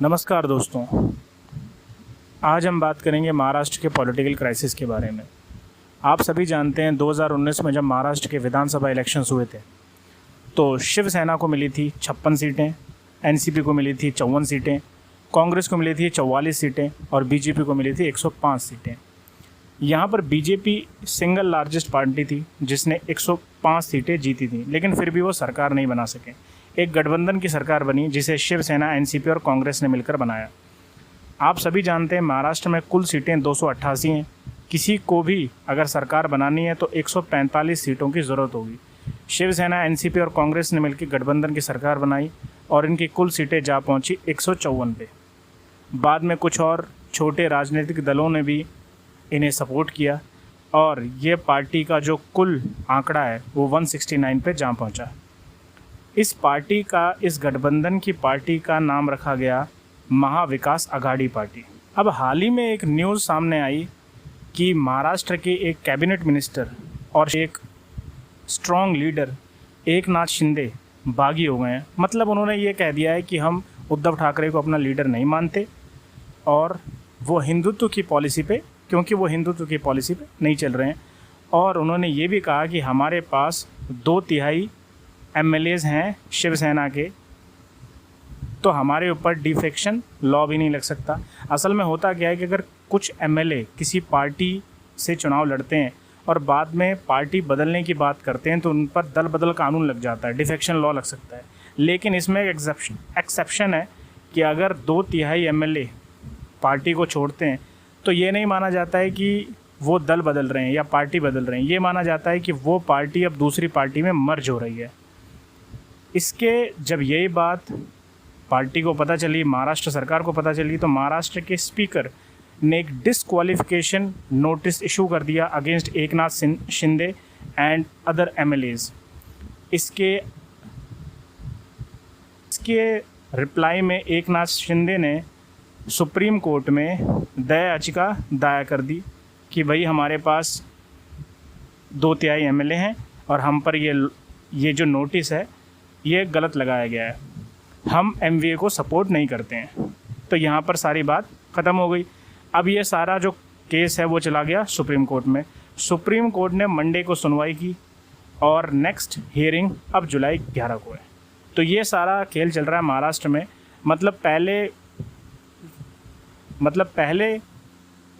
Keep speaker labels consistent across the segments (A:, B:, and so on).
A: नमस्कार दोस्तों, आज हम बात करेंगे महाराष्ट्र के पॉलिटिकल क्राइसिस के बारे में। आप सभी जानते हैं 2019 में जब महाराष्ट्र के विधानसभा इलेक्शंस हुए थे तो शिवसेना को मिली थी 56 सीटें, एनसीपी को मिली थी 54 सीटें, कांग्रेस को मिली थी 44 सीटें और बीजेपी को मिली थी 105 सीटें। यहाँ पर बीजेपी सिंगल लार्जेस्ट पार्टी थी जिसने 105 सीटें जीती थी, लेकिन फिर भी वो सरकार नहीं बना सके। एक गठबंधन की सरकार बनी जिसे शिवसेना, एनसीपी और कांग्रेस ने मिलकर बनाया। आप सभी जानते हैं महाराष्ट्र में कुल सीटें 288 हैं। किसी को भी अगर सरकार बनानी है तो 145 सीटों की ज़रूरत होगी। शिवसेना, एनसीपी और कांग्रेस ने मिलकर गठबंधन की सरकार बनाई और इनकी कुल सीटें जा पहुंची 154 पे। बाद में कुछ और छोटे राजनीतिक दलों ने भी इन्हें सपोर्ट किया और ये पार्टी का जो कुल आंकड़ा है वो 169 पे जा पहुंचा। इस पार्टी का, इस गठबंधन की पार्टी का नाम रखा गया महाविकास आघाड़ी पार्टी। अब हाल ही में एक न्यूज़ सामने आई कि महाराष्ट्र के एक कैबिनेट मिनिस्टर और एक स्ट्रॉन्ग लीडर एकनाथ शिंदे बागी हो गए हैं। मतलब उन्होंने ये कह दिया है कि हम उद्धव ठाकरे को अपना लीडर नहीं मानते और वो हिंदुत्व की पॉलिसी पे, क्योंकि वो हिंदुत्व की पॉलिसी पे नहीं चल रहे हैं। और उन्होंने ये भी कहा कि हमारे पास 2/3 एमएलएज हैं शिवसेना के, तो हमारे ऊपर डिफेक्शन लॉ भी नहीं लग सकता। असल में होता क्या है कि अगर कुछ एमएलए किसी पार्टी से चुनाव लड़ते हैं और बाद में पार्टी बदलने की बात करते हैं तो उन पर दल बदल कानून लग जाता है, डिफेक्शन लॉ लग सकता है। लेकिन इसमें एक एक्सेप्शन है कि अगर 2/3 एमएलए पार्टी को छोड़ते हैं तो ये नहीं माना जाता है कि वो दल बदल रहे हैं या पार्टी बदल रहे हैं। ये माना जाता है कि वो पार्टी अब दूसरी पार्टी में मर्ज हो रही है। इसके जब यही बात पार्टी को पता चली, महाराष्ट्र सरकार को पता चली, तो महाराष्ट्र के स्पीकर ने एक डिसक्वालिफिकेशन नोटिस इशू कर दिया against Eknath Shinde and other MLAs. इसके रिप्लाई में एकनाथ शिंदे ने सुप्रीम कोर्ट में दया याचिका दायर कर दी कि भाई हमारे पास 2/3 एमएलए हैं और हम पर ये जो नोटिस है ये गलत लगाया गया है, हम एमवीए को सपोर्ट नहीं करते हैं। तो यहाँ पर सारी बात ख़त्म हो गई। अब ये सारा जो केस है वो चला गया सुप्रीम कोर्ट में। सुप्रीम कोर्ट ने मंडे को सुनवाई की और नेक्स्ट हियरिंग अब जुलाई 11 को है। तो ये सारा खेल चल रहा है महाराष्ट्र में। मतलब पहले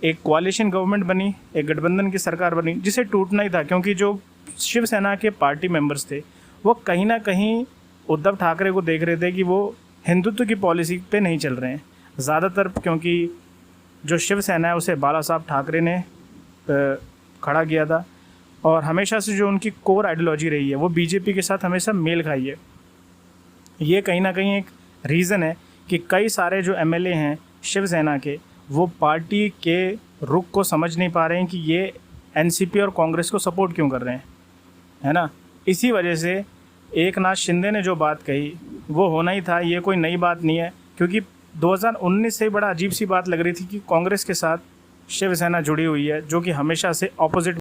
A: एक कोalition गवर्नमेंट बनी, एक गठबंधन की सरकार बनी जिसे टूटना ही था, क्योंकि जो शिवसेना के पार्टी मेंबर्स थे वो कहीं ना कहीं उद्धव ठाकरे को देख रहे थे कि वो हिंदुत्व की पॉलिसी पे नहीं चल रहे हैं ज़्यादातर, क्योंकि जो शिवसेना है उसे बाला साहब ठाकरे ने खड़ा किया था और हमेशा से जो उनकी कोर आइडियोलॉजी रही है वो बीजेपी के साथ हमेशा मेल खाई है। ये कहीं ना कहीं एक रीज़न है कि कई सारे जो एमएलए हैं शिवसेना के वो पार्टी के रुख को समझ नहीं पा रहे हैं कि ये एनसीपी और कांग्रेस को सपोर्ट क्यों कर रहे हैं, है ना। इसी वजह से एकनाथ शिंदे ने जो बात कही वो होना ही था। ये कोई नई बात नहीं है, क्योंकि 2019 से बड़ा अजीब सी बात लग रही थी कि कांग्रेस के साथ शिवसेना जुड़ी हुई है जो कि हमेशा से ऑपोजिट